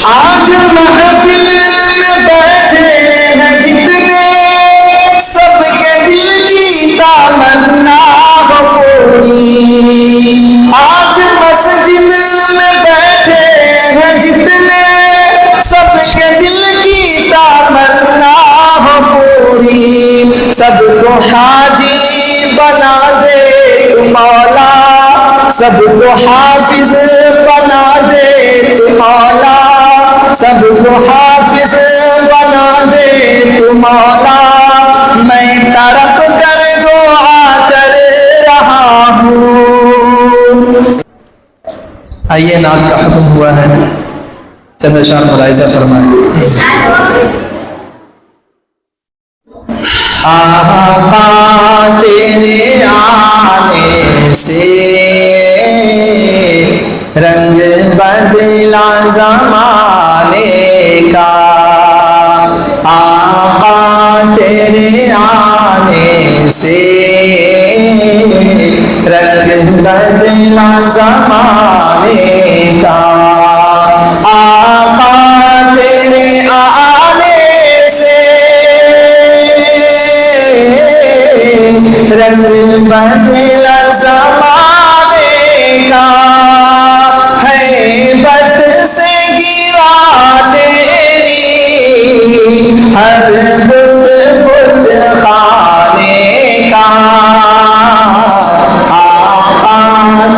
آج محفل میں بیٹھے ہیں جتنے سب کے دل کی تمنا ہو پوری آج مسجد میں بیٹھے ہیں جتنے سب کے دل کی تمنا ہو پوری سب کو حاجی بنا دے مولا سب کو حافظ بنا دے مولا سب کو حافظ بنا دے مولا میں تڑپ کر دعا کر رہا ہوں. آئیے نعت کا حکم ہوا ہے چند اشعار ملاحظہ فرمائیں. آقا تیرے آنے سے رنگ بدلا زمانے کا آقا تیرے آنے سے رنگ بدلا زمانے کا آقا تیرے آنے سے رنگ بدلا زمانے کا بت سے گرا تیری ہر بت بت خانے کا آقا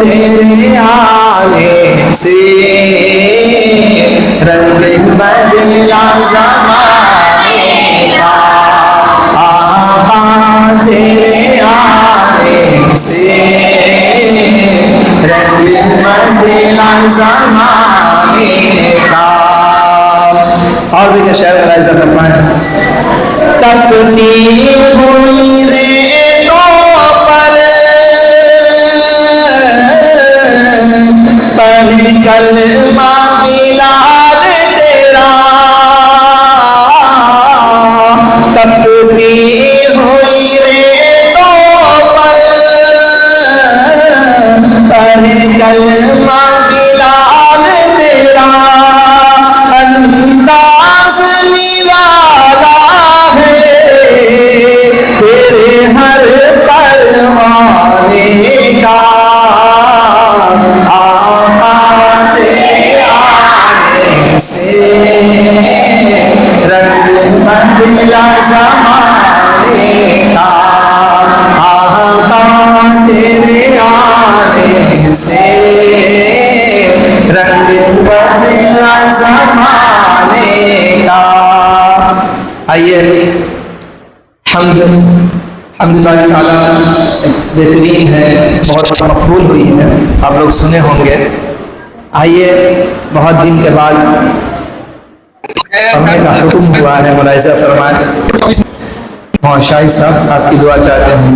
تیرے آنے سے رنگ بدلا زمانے کا آقا تیرے آنے سے رنگ بدلا زمانے کا. اور دیکھیں شعر ملاحظہ فرمائیں. تپتی ہوئی ریتوں پر پڑھ کلمہ بلال تیرا تپتی ہوئی ریتوں پر پڑھ کلمہ بلال تیرا انداز نرالا ہے تیرے ہر پروانے کا آقا تیرے آنے سے رنگ بدلا زمانے کا آقا تیرے آنے سے رنگ بدلا زمانے کا. آئیے حمد اللہ تعالیٰ بہترین ہے بہت مقبول ہوئی ہے آپ لوگ سنے ہوں گے. آئیے بہت دن کے بعد پڑھنے کا حکم ہوا ہے ملاحظہ فرمائیں. شاہی صاحب آپ کی دعا چاہتے ہیں.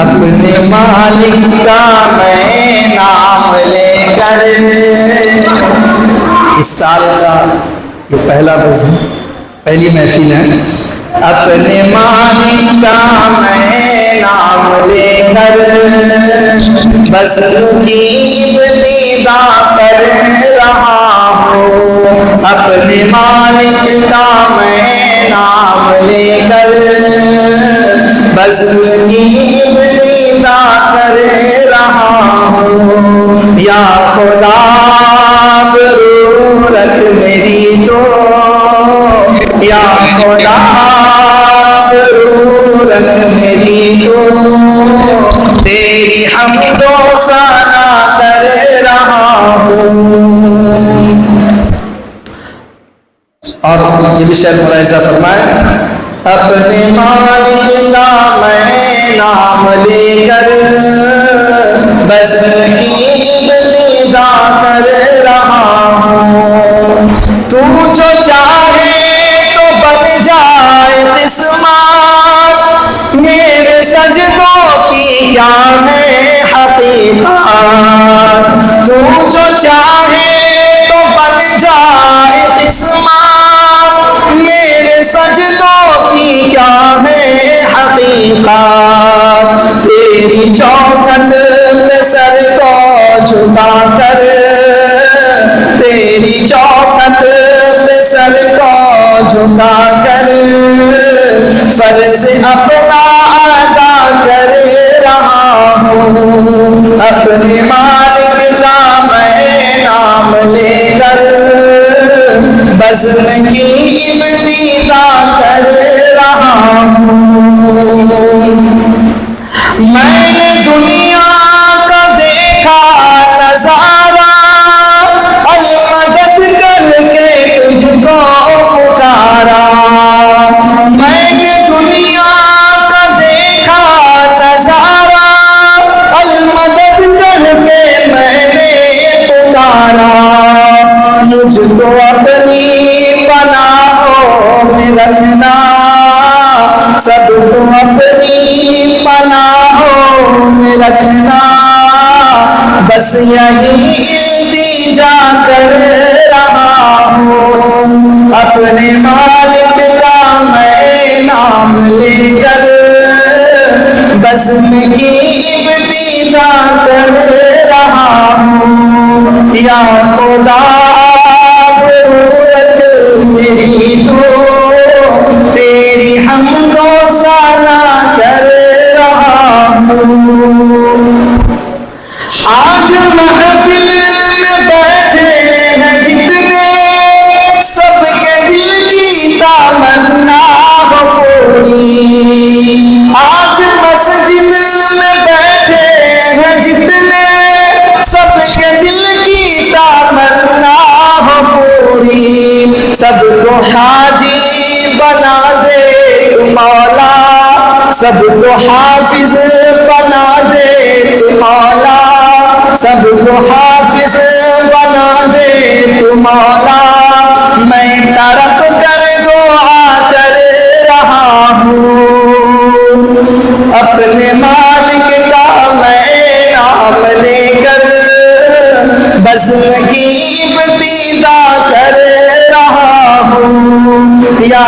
اپنے مالک کا میں نام لے کر اس سال کا یہ پہلا بزم پہلی محفل ہے. اپنے مالک کا میں نام لے کر بس کی ابتدا کر رہا ہوں. اپنے مالک کا میں نام لے کر بس کی ابتدا کر رہا ہوں. یا خدا برو رکھ میری تو یا خدا برو رکھ میری تو تیری حمد و ثنا کر رہا ہوں. اور یہ بھی شعر ملاحظہ فرمائیں. اپنے مالک کا میں نام لے کر بس کی ابتدا کر رہا ہوں. تو جو چاہے تو بن جائے قسمت میرے سجدوں کی کیا ہے حقیقت. تو جو چاہے تو بن جائے قسمت میرے سجدوں کی کیا ہے حقیقت. تیری چوکھٹ پہ سر کو جھکا کر تیری جھکا کر فرض اپنا ادا کر رہا ہوں، اپنے مالک کا میں نام لے کر بزم کی ابتدا کر رہا ہوں۔ میں نے دنیا کا دیکھا نظارہ، المدد کر کے تجھ کو پکارا۔ میں نے دنیا کا دیکھا نظارہ، المدد کر کے میں نے پکارا۔ مجھ کو اپنی پناہوں میں رکھنا، سب کو اپنی پناہوں میں رکھنا، بس یہی التجا کر رہا ہوں، اپنے مالک کا میں نام لے کر بزم کی ابتدا کر رہا ہوں۔ یا خدا ضرورت میری تو تیری حمد و ثنا کر رہا ہوں۔ آج محفل میں بیٹھے ہیں جتنے، سب کے دل کی تمنا ہو پوری۔ آج مسجد میں بیٹھے ہیں جتنے، سب کے دل کی تمنا ہو پوری۔ سب کو حاجی بنا دے تو مولا، سب کو حافظ بنا دے تو مولا، سب کو حافظ بنا دے تو مولا۔ میں تڑپ کر دعا کر رہا ہوں، اپنے مالک کا میں نام لے کر بزم کی ابتدا کر رہا ہوں۔ یا